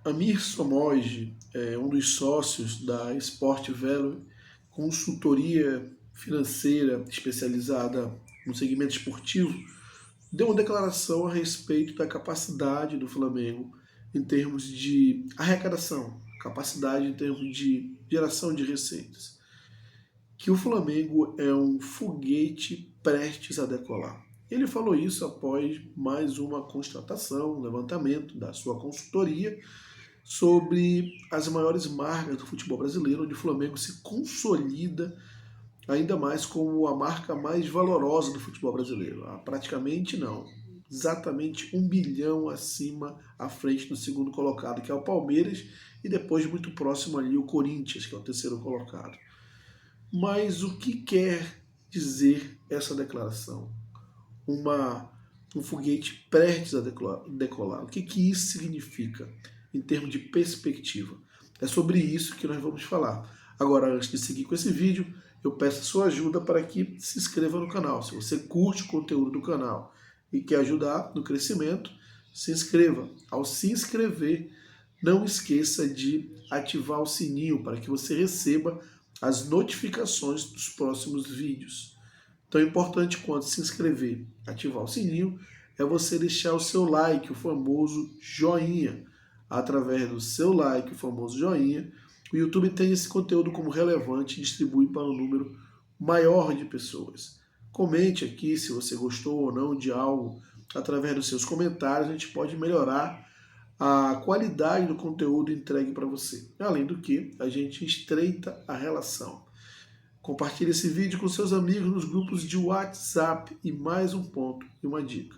Amir Somoge é um dos sócios da Sport Value, consultoria financeira especializada no segmento esportivo, deu uma declaração a respeito da capacidade do Flamengo em termos de arrecadação, capacidade em termos de geração de receitas. Que o Flamengo é um foguete prestes a decolar. Ele falou isso após mais uma constatação, um levantamento da sua consultoria sobre as maiores marcas do futebol brasileiro, onde o Flamengo se consolida ainda mais como a marca mais valorosa do futebol brasileiro. Praticamente não, exatamente 1 bilhão acima à frente do segundo colocado, que é o Palmeiras, e depois muito próximo ali o Corinthians, que é o terceiro colocado. Mas o que quer dizer essa declaração? Um foguete prestes a decolar. O que isso significa em termos de perspectiva? É sobre isso que nós vamos falar. Agora, antes de seguir com esse vídeo, eu peço a sua ajuda para que se inscreva no canal. Se você curte o conteúdo do canal e quer ajudar no crescimento, se inscreva. Ao se inscrever, não esqueça de ativar o sininho para que você receba as notificações dos próximos vídeos. Tão importante quanto se inscrever, ativar o sininho, é você deixar o seu like, o famoso joinha. Através do seu like, o famoso joinha, o YouTube tem esse conteúdo como relevante e distribui para um número maior de pessoas. Comente aqui se você gostou ou não de algo. Através dos seus comentários, a gente pode melhorar a qualidade do conteúdo entregue para você. Além do que, a gente estreita a relação. Compartilhe esse vídeo com seus amigos nos grupos de WhatsApp. E mais um ponto e uma dica.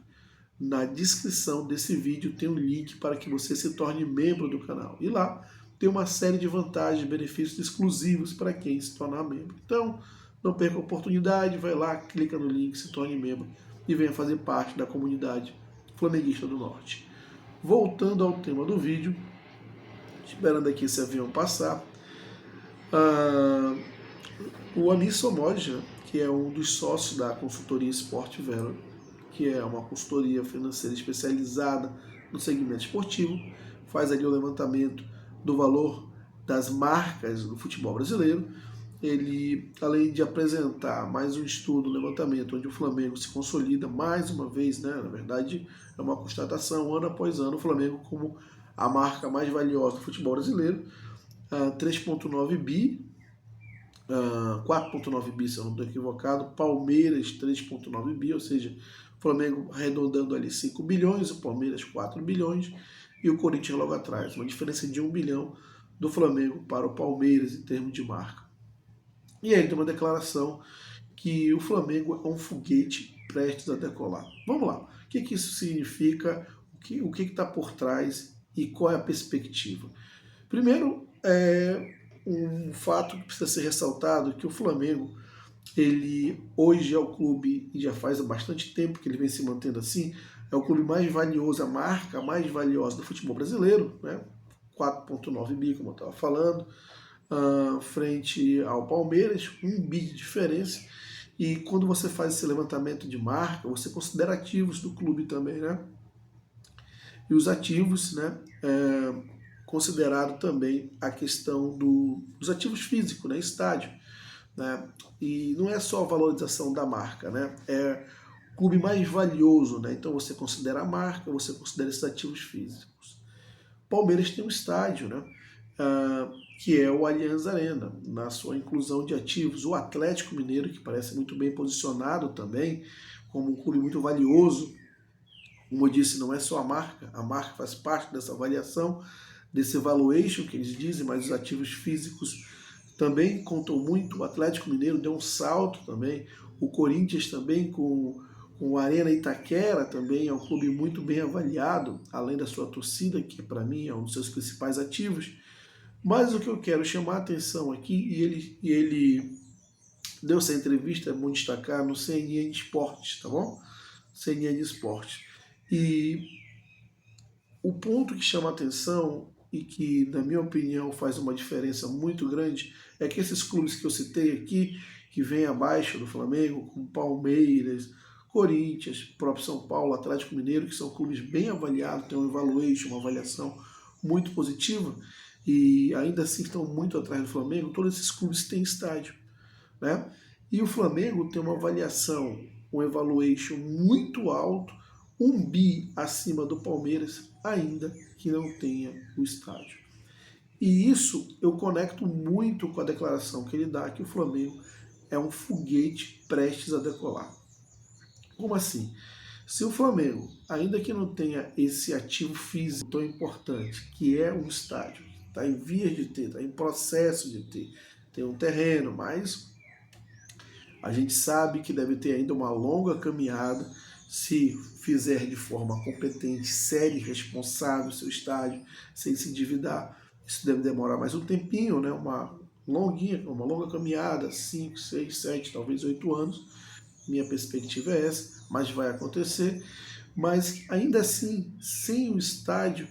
Na descrição desse vídeo tem um link para que você se torne membro do canal. E lá tem uma série de vantagens e benefícios exclusivos para quem se tornar membro. Então, não perca a oportunidade, vai lá, clica no link, se torne membro e venha fazer parte da comunidade flamenguista do Norte. Voltando ao tema do vídeo, esperando aqui esse avião passar, o Amir Somoge, que é um dos sócios da consultoria Sport Value, que é uma consultoria financeira especializada no segmento esportivo, faz ali o levantamento do valor das marcas do futebol brasileiro. Ele, além de apresentar mais um estudo, um levantamento, onde o Flamengo se consolida mais uma vez, né? Na verdade, é uma constatação, ano após ano, o Flamengo como a marca mais valiosa do futebol brasileiro, 3,9 bi, 4,9 bi, se eu não estou equivocado, Palmeiras 3,9 bi, ou seja, o Flamengo arredondando ali 5 bilhões, o Palmeiras 4 bilhões e o Corinthians logo atrás, uma diferença de 1 bilhão do Flamengo para o Palmeiras em termos de marca. E aí tem uma declaração que o Flamengo é um foguete prestes a decolar. Vamos lá, o que isso significa, o que está por trás e qual é a perspectiva? Primeiro, um fato que precisa ser ressaltado, que o Flamengo, ele hoje é o clube, e já faz bastante tempo que ele vem se mantendo assim, é o clube mais valioso, a marca mais valiosa do futebol brasileiro, né? 4,9 bi, como eu estava falando, frente ao Palmeiras, 1 bi de diferença. E quando você faz esse levantamento de marca, você considera ativos do clube também, né? E os ativos, né? Considerado também a questão dos ativos físicos, né? Estádio, né? E não é só a valorização da marca, né? É o clube mais valioso, né? Então você considera a marca, você considera esses ativos físicos. Palmeiras tem um estádio, né? Que é o Allianz Arena, na sua inclusão de ativos. O Atlético Mineiro, que parece muito bem posicionado também, como um clube muito valioso. Como eu disse, não é só a marca faz parte dessa avaliação, desse valuation que eles dizem, mas os ativos físicos também contam muito. O Atlético Mineiro deu um salto também, o Corinthians também com o Arena Itaquera também é um clube muito bem avaliado, além da sua torcida, que para mim é um dos seus principais ativos. Mas o que eu quero chamar a atenção aqui, e ele deu essa entrevista, é bom destacar, no CNN Esportes, tá bom? CNN Esportes. E o ponto que chama a atenção e que, na minha opinião, faz uma diferença muito grande é que esses clubes que eu citei aqui, que vêm abaixo do Flamengo, como Palmeiras, Corinthians, próprio São Paulo, Atlético Mineiro, que são clubes bem avaliados, tem um evaluation, uma avaliação muito positiva, e ainda assim estão muito atrás do Flamengo, todos esses clubes têm estádio, né? E o Flamengo tem uma avaliação, um evaluation muito alto, 1 bi acima do Palmeiras, ainda que não tenha o estádio. E isso eu conecto muito com a declaração que ele dá que o Flamengo é um foguete prestes a decolar. Como assim? Se o Flamengo, ainda que não tenha esse ativo físico tão importante, que é um estádio, está em vias de ter, está em processo de ter, tem um terreno, mas a gente sabe que deve ter ainda uma longa caminhada se fizer de forma competente, séria e responsável o seu estádio, sem se endividar. Isso deve demorar mais um tempinho, né? Uma longa caminhada, 5, 6, 7, talvez 8 anos. Minha perspectiva é essa, mas vai acontecer. Mas ainda assim, sem o estádio,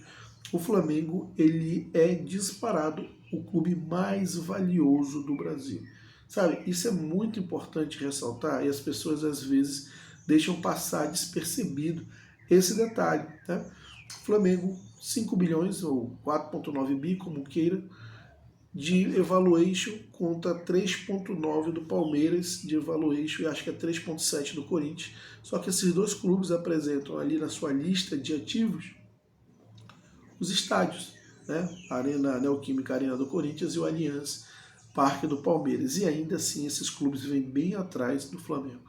o Flamengo ele é disparado o clube mais valioso do Brasil. Sabe, isso é muito importante ressaltar e as pessoas às vezes deixam passar despercebido esse detalhe. Né? O Flamengo, 5 bilhões ou 4,9 bi, como queira, de evaluation contra 3,9 do Palmeiras de evaluation e acho que é 3,7 do Corinthians. Só que esses dois clubes apresentam ali na sua lista de ativos os estádios, né? A Arena Neoquímica Arena do Corinthians e o Allianz Parque do Palmeiras. E ainda assim esses clubes vêm bem atrás do Flamengo.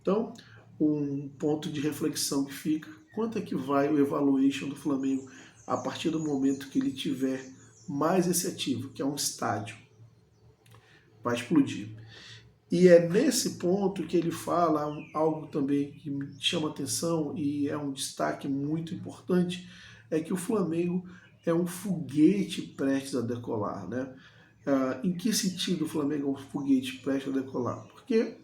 Então, um ponto de reflexão que fica, quanto é que vai o evaluation do Flamengo a partir do momento que ele tiver mais esse ativo, que é um estádio? Vai explodir. E é nesse ponto que ele fala algo também que me chama atenção e é um destaque muito importante, é que o Flamengo é um foguete prestes a decolar, né? Em que sentido o Flamengo é um foguete prestes a decolar? Porque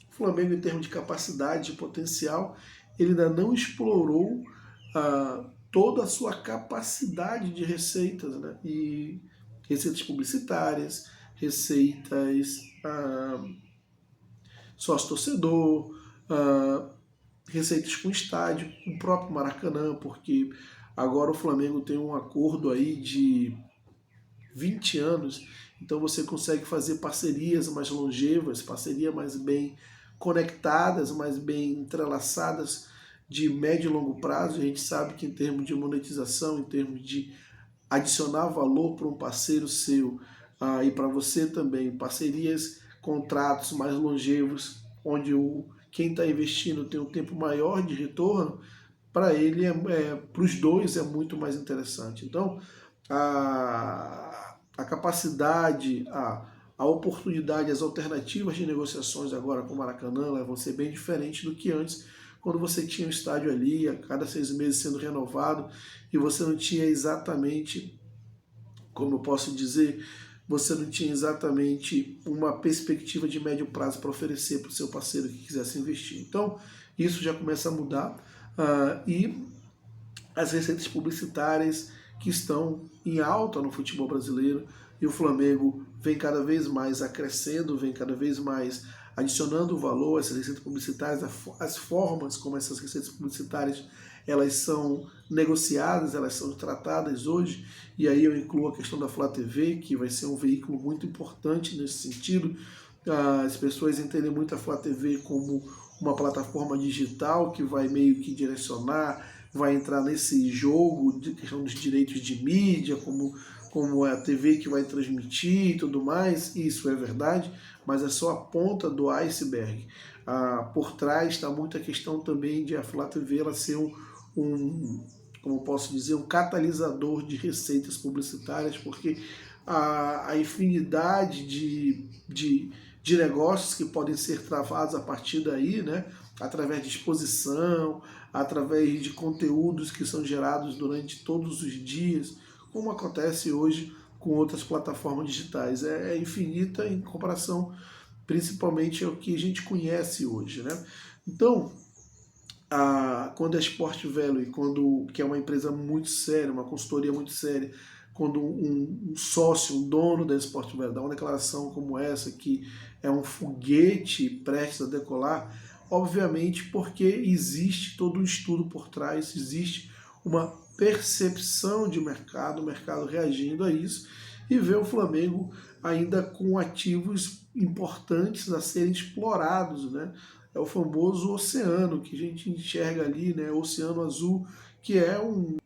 o Flamengo, em termos de capacidade, de potencial, ele ainda não explorou toda a sua capacidade de receitas, né? E receitas publicitárias, receitas sócio-torcedor, receitas com estádio, o próprio Maracanã, porque agora o Flamengo tem um acordo aí de 20 anos, então você consegue fazer parcerias mais longevas, parcerias mais bem conectadas, mais bem entrelaçadas de médio e longo prazo. A gente sabe que em termos de monetização, em termos de adicionar valor para um parceiro seu e para você também, parcerias, contratos mais longevos, onde quem está investindo tem um tempo maior de retorno, para ele, para os dois é muito mais interessante. Então, a capacidade, a oportunidade, as alternativas de negociações agora com o Maracanã vão ser bem diferentes do que antes, quando você tinha um estádio ali a cada 6 meses sendo renovado e você não tinha exatamente, como eu posso dizer, você não tinha exatamente uma perspectiva de médio prazo para oferecer para o seu parceiro que quisesse investir. Então, isso já começa a mudar e as receitas publicitárias que estão em alta no futebol brasileiro e o Flamengo vem cada vez mais acrescendo, vem cada vez mais adicionando valor a essas receitas publicitárias, as formas como essas receitas publicitárias elas são negociadas, elas são tratadas hoje, e aí eu incluo a questão da Flá TV, que vai ser um veículo muito importante nesse sentido. As pessoas entendem muito a Flá TV como uma plataforma digital que vai meio que direcionar, vai entrar nesse jogo de questão dos direitos de mídia, como é a TV que vai transmitir e tudo mais. Isso é verdade, mas é só a ponta do iceberg. Por trás está muita questão também de a Flá TV ela ser como posso dizer, um catalisador de receitas publicitárias, porque a infinidade de negócios que podem ser travados a partir daí, né? Através de exposição, através de conteúdos que são gerados durante todos os dias, como acontece hoje com outras plataformas digitais. É infinita em comparação, principalmente ao que a gente conhece hoje, né? Então, quando a Sport Value, que é uma empresa muito séria, uma consultoria muito séria, quando um sócio, um dono da Sport Value dá uma declaração como essa, que é um foguete prestes a decolar, obviamente porque existe todo um estudo por trás, existe uma percepção de mercado, o mercado reagindo a isso, e ver o Flamengo ainda com ativos importantes a serem explorados, né? É o famoso oceano que a gente enxerga ali, né? O Oceano Azul, que é um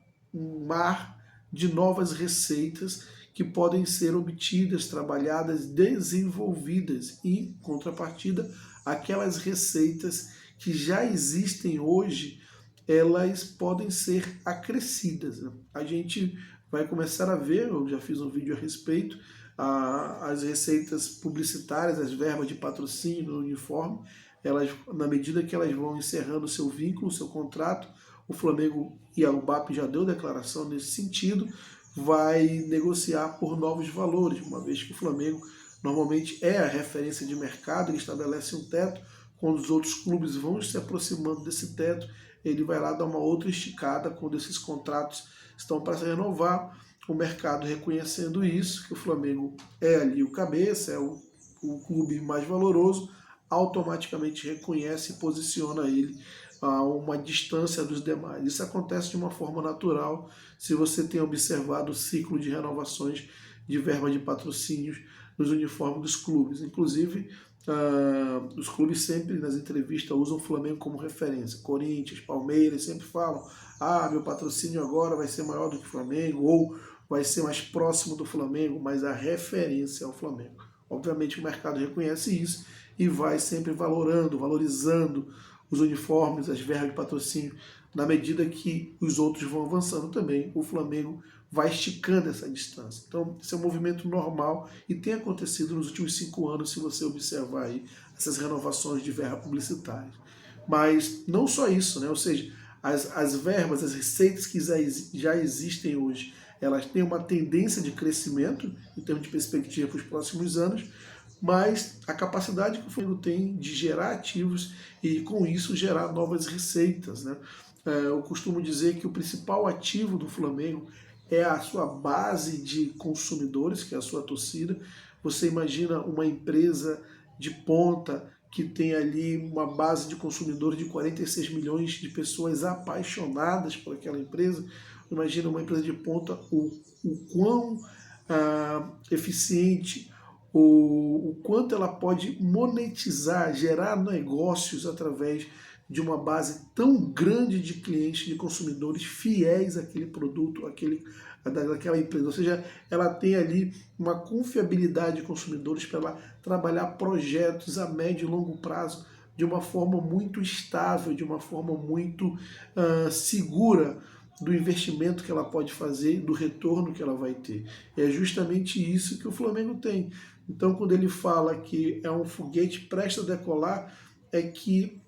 mar de novas receitas que podem ser obtidas, trabalhadas, desenvolvidas e, em contrapartida, aquelas receitas que já existem hoje, elas podem ser acrescidas, né? A gente vai começar a ver, eu já fiz um vídeo a respeito, as receitas publicitárias, as verbas de patrocínio no uniforme, elas, na medida que elas vão encerrando o seu vínculo, o seu contrato, o Flamengo e a UBAP já deu declaração nesse sentido, vai negociar por novos valores, uma vez que o Flamengo normalmente é a referência de mercado, ele estabelece um teto, quando os outros clubes vão se aproximando desse teto, ele vai lá dar uma outra esticada quando esses contratos estão para se renovar, o mercado reconhecendo isso, que o Flamengo é ali o cabeça, é o clube mais valoroso, automaticamente reconhece e posiciona ele a uma distância dos demais. Isso acontece de uma forma natural, se você tem observado o ciclo de renovações de verba de patrocínios nos uniformes dos clubes. Inclusive, os clubes sempre nas entrevistas usam o Flamengo como referência. Corinthians, Palmeiras sempre falam: meu patrocínio agora vai ser maior do que o Flamengo, ou vai ser mais próximo do Flamengo, mas a referência é o Flamengo. Obviamente o mercado reconhece isso e vai sempre valorizando os uniformes, as verbas de patrocínio, na medida que os outros vão avançando também, o Flamengo vai esticando essa distância. Então, esse é um movimento normal e tem acontecido nos últimos 5 anos, se você observar aí essas renovações de verba publicitária. Mas não só isso, né? Ou seja, as verbas, as receitas que já existem hoje, elas têm uma tendência de crescimento em termos de perspectiva para os próximos anos, mas a capacidade que o Flamengo tem de gerar ativos e, com isso, gerar novas receitas, né? Eu costumo dizer que o principal ativo do Flamengo é a sua base de consumidores, que é a sua torcida. Você imagina uma empresa de ponta que tem ali uma base de consumidores de 46 milhões de pessoas apaixonadas por aquela empresa. Imagina uma empresa de ponta, o quão eficiente, o quanto ela pode monetizar, gerar negócios através de uma base tão grande de clientes, de consumidores fiéis àquele produto, daquela empresa. Ou seja, ela tem ali uma confiabilidade de consumidores para ela trabalhar projetos a médio e longo prazo de uma forma muito estável, de uma forma muito segura do investimento que ela pode fazer, do retorno que ela vai ter. É justamente isso que o Flamengo tem. Então, quando ele fala que é um foguete prestes a decolar, é que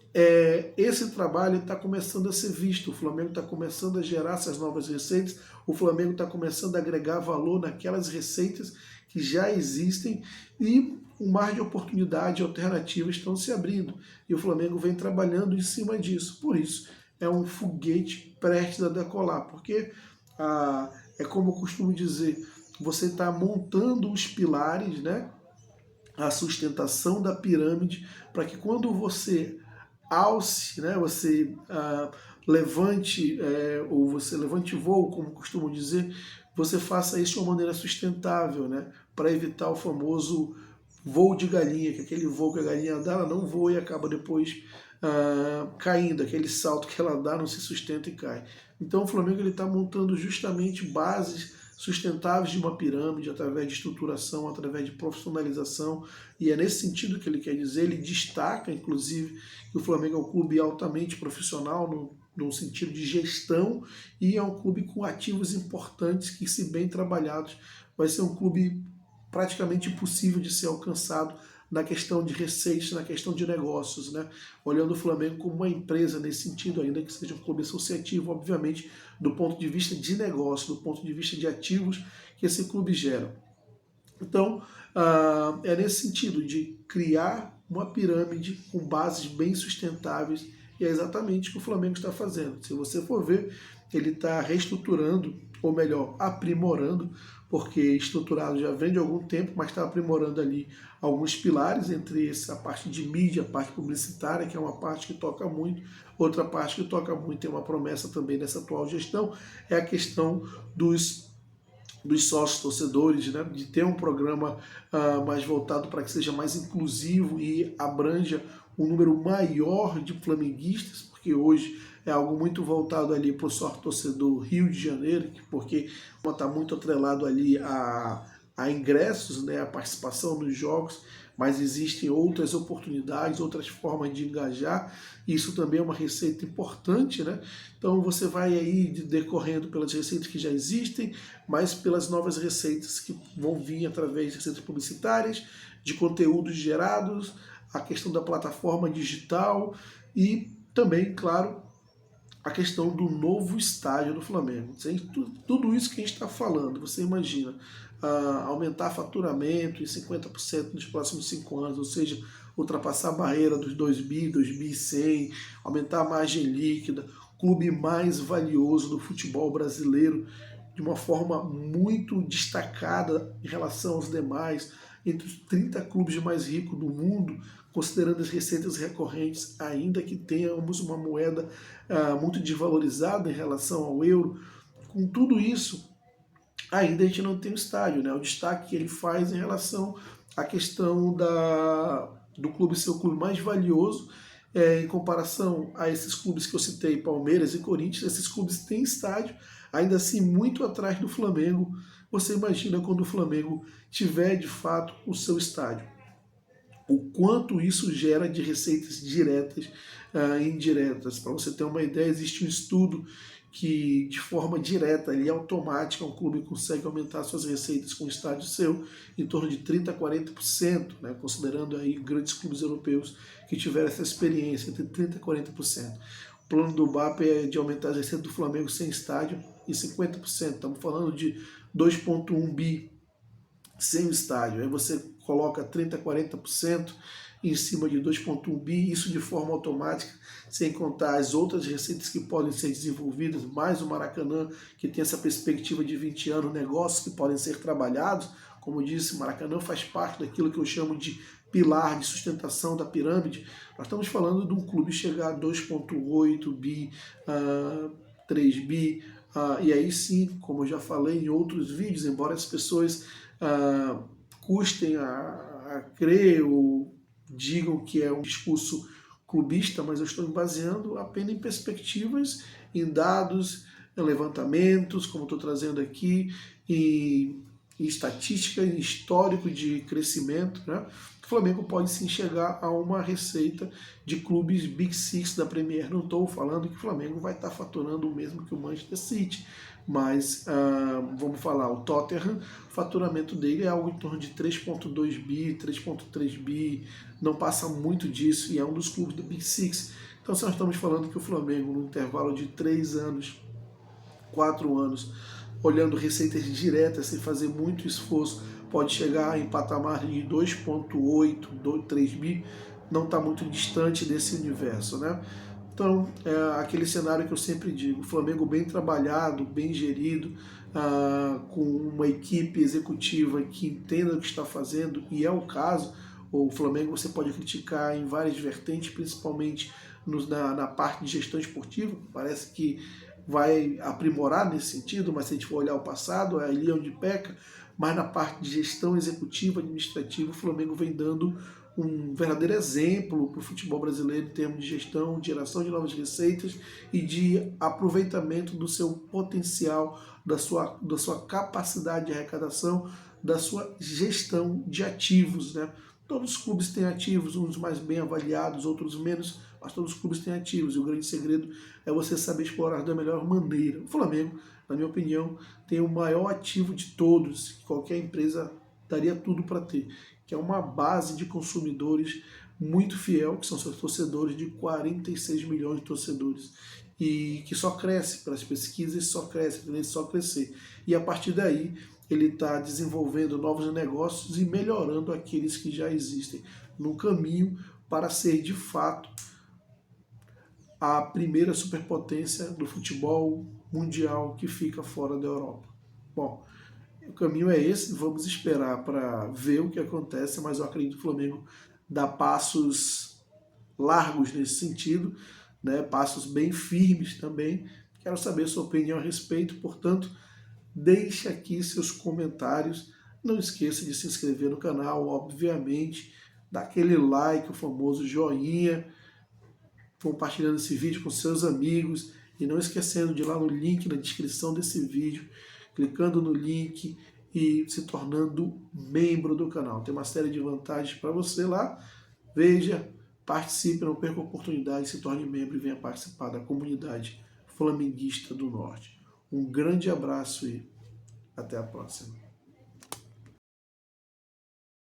esse trabalho está começando a ser visto. O Flamengo está começando a gerar essas novas receitas, o Flamengo está começando a agregar valor naquelas receitas que já existem e um mar de oportunidade alternativas estão se abrindo. E o Flamengo vem trabalhando em cima disso. Por isso, é um foguete prestes a decolar, porque é como eu costumo dizer, você está montando os pilares, né? A sustentação da pirâmide, para que quando você alce, né, você levante, ou você levante voo, como costumo dizer, você faça isso de uma maneira sustentável, né, para evitar o famoso voo de galinha, que aquele voo que a galinha dá, ela não voa e acaba depois caindo, aquele salto que ela dá não se sustenta e cai. Então o Flamengo está montando justamente bases sustentáveis de uma pirâmide, através de estruturação, através de profissionalização, e é nesse sentido que ele quer dizer. Ele destaca, inclusive, que o Flamengo é um clube altamente profissional, no sentido de gestão, e é um clube com ativos importantes que, se bem trabalhados, vai ser um clube praticamente impossível de ser alcançado na questão de receitas, na questão de negócios, né? Olhando o Flamengo como uma empresa nesse sentido, ainda que seja um clube associativo, obviamente, do ponto de vista de negócio, do ponto de vista de ativos que esse clube gera. Então, é nesse sentido de criar uma pirâmide com bases bem sustentáveis, e é exatamente o que o Flamengo está fazendo. Se você for ver, ele está reestruturando ou melhor, aprimorando, porque estruturado já vem de algum tempo, mas está aprimorando ali alguns pilares, entre essa parte de mídia, a parte publicitária, que é uma parte que toca muito, outra parte que toca muito, tem uma promessa também dessa atual gestão, é a questão dos sócios torcedores, né, de ter um programa mais voltado para que seja mais inclusivo e abranja um número maior de flamenguistas, porque hoje é algo muito voltado ali para o sócio torcedor Rio de Janeiro, porque está muito atrelado ali a ingressos, né, a participação nos jogos, mas existem outras oportunidades, outras formas de engajar. Isso também é uma receita importante, né? Então você vai aí decorrendo pelas receitas que já existem, mas pelas novas receitas que vão vir através de receitas publicitárias, de conteúdos gerados, a questão da plataforma digital e também, claro, a questão do novo estádio do Flamengo. Tudo isso que a gente está falando, você imagina, aumentar faturamento em 50% nos próximos 5 anos, ou seja, ultrapassar a barreira dos 2 bi, 2 bi 100, aumentar a margem líquida, clube mais valioso do futebol brasileiro, de uma forma muito destacada em relação aos demais, entre os 30 clubes mais ricos do mundo, considerando as receitas recorrentes, ainda que tenhamos uma moeda muito desvalorizada em relação ao euro. Com tudo isso, ainda a gente não tem o estádio, né? O destaque que ele faz em relação à questão do clube ser o clube mais valioso, em comparação a esses clubes que eu citei, Palmeiras e Corinthians. Esses clubes têm estádio, ainda assim muito atrás do Flamengo. Você imagina quando o Flamengo tiver de fato o seu estádio, o quanto isso gera de receitas diretas e indiretas. Para você ter uma ideia, existe um estudo que de forma direta e automática um clube consegue aumentar suas receitas com o estádio seu em torno de 30% a 40%, né, considerando aí grandes clubes europeus que tiveram essa experiência, entre 30% a 40%. O plano do BAP é de aumentar as receitas do Flamengo sem estádio em 50%. Estamos falando de 2,1 bi sem o estádio. Aí você coloca 30%, 40% em cima de 2,1 bi, isso de forma automática, sem contar as outras receitas que podem ser desenvolvidas, mais o Maracanã, que tem essa perspectiva de 20 anos, negócios que podem ser trabalhados. Como eu disse, Maracanã faz parte daquilo que eu chamo de pilar de sustentação da pirâmide. Nós estamos falando de um clube chegar a 2,8 bi, 3 bi, e aí sim, como eu já falei em outros vídeos, embora as pessoas custem a crer ou digam que é um discurso clubista, mas eu estou me baseando apenas em perspectivas, em dados, em levantamentos, como estou trazendo aqui, em estatística, em histórico de crescimento, né? O Flamengo pode sim chegar a uma receita de clubes Big Six da Premier. Não estou falando que o Flamengo vai estar faturando o mesmo que o Manchester City, mas vamos falar, o Tottenham, o faturamento dele é algo em torno de 3,2 bi, 3,3 bi, não passa muito disso e é um dos clubes do Big Six. Então, se nós estamos falando que o Flamengo, no intervalo de 3 anos, 4 anos, olhando receitas diretas, sem fazer muito esforço, pode chegar em patamar de 2,8, 3 bi, não está muito distante desse universo, né? Então, é aquele cenário que eu sempre digo, o Flamengo bem trabalhado, bem gerido, com uma equipe executiva que entenda o que está fazendo, e é o caso. O Flamengo você pode criticar em várias vertentes, principalmente na parte de gestão esportiva, parece que vai aprimorar nesse sentido, mas se a gente for olhar o passado, é ali onde peca, mas na parte de gestão executiva, administrativa, o Flamengo vem dando um verdadeiro exemplo para o futebol brasileiro em termos de gestão, de geração de novas receitas e de aproveitamento do seu potencial, da sua capacidade de arrecadação, da sua gestão de ativos, né? Todos os clubes têm ativos, uns mais bem avaliados, outros menos, mas todos os clubes têm ativos, e o grande segredo é você saber explorar da melhor maneira. O Flamengo, na minha opinião, tem o maior ativo de todos, que qualquer empresa daria tudo para ter, que é uma base de consumidores muito fiel, que são seus torcedores, de 46 milhões de torcedores, e que só cresce pelas pesquisas, só cresce, só crescer. E a partir daí, ele está desenvolvendo novos negócios e melhorando aqueles que já existem, no caminho para ser, de fato, a primeira superpotência do futebol mundial que fica fora da Europa. Bom, o caminho é esse, vamos esperar para ver o que acontece, mas eu acredito que o Flamengo dá passos largos nesse sentido, né? Passos bem firmes também. Quero saber sua opinião a respeito, portanto, deixe aqui seus comentários. Não esqueça de se inscrever no canal, obviamente, dá aquele like, o famoso joinha, compartilhando esse vídeo com seus amigos e não esquecendo de ir lá no link na descrição desse vídeo, clicando no link e se tornando membro do canal. Tem uma série de vantagens para você lá. Veja, participe, não perca a oportunidade, se torne membro e venha participar da comunidade flamenguista do Norte. Um grande abraço e até a próxima.